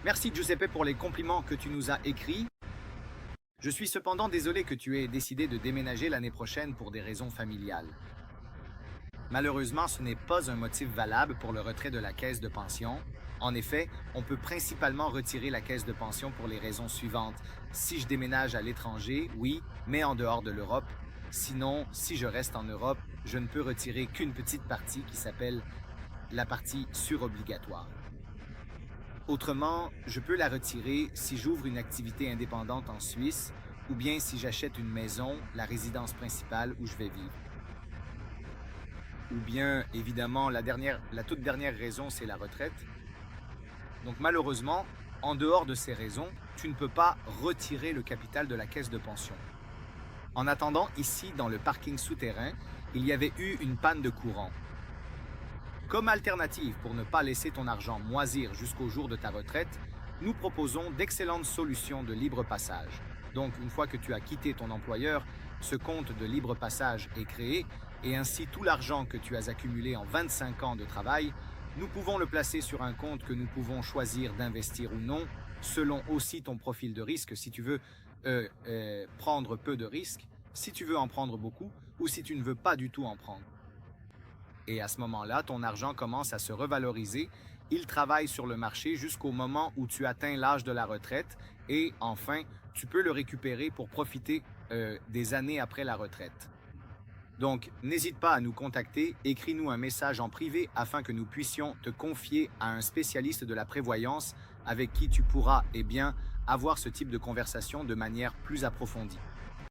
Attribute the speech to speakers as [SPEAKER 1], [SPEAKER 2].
[SPEAKER 1] Merci Giuseppe pour les compliments que tu nous as écrits. Je suis cependant désolé que tu aies décidé de déménager l'année prochaine pour des raisons familiales. Malheureusement, ce n'est pas un motif valable pour le retrait de la caisse de pension. En effet, on peut principalement retirer la caisse de pension pour les raisons suivantes. Si je déménage à l'étranger, oui, mais en dehors de l'Europe. Sinon, si je reste en Europe, je ne peux retirer qu'une petite partie qui s'appelle la partie surobligatoire. Autrement, je peux la retirer si j'ouvre une activité indépendante en Suisse ou bien si j'achète une maison, la résidence principale où je vais vivre. Ou bien, évidemment, la toute dernière raison, c'est la retraite. Donc malheureusement, en dehors de ces raisons, tu ne peux pas retirer le capital de la caisse de pension. En attendant, ici, dans le parking souterrain, il y avait eu une panne de courant. Comme alternative pour ne pas laisser ton argent moisir jusqu'au jour de ta retraite, nous proposons d'excellentes solutions de libre passage. Donc, une fois que tu as quitté ton employeur, ce compte de libre passage est créé et ainsi tout l'argent que tu as accumulé en 25 ans de travail, nous pouvons le placer sur un compte que nous pouvons choisir d'investir ou non, selon aussi ton profil de risque, si tu veux prendre peu de risques, si tu veux en prendre beaucoup ou si tu ne veux pas du tout en prendre. Et à ce moment-là, ton argent commence à se revaloriser. Il travaille sur le marché jusqu'au moment où tu atteins l'âge de la retraite et enfin, tu peux le récupérer pour profiter des années après la retraite. Donc, n'hésite pas à nous contacter, écris-nous un message en privé afin que nous puissions te confier à un spécialiste de la prévoyance avec qui tu pourras avoir ce type de conversation de manière plus approfondie.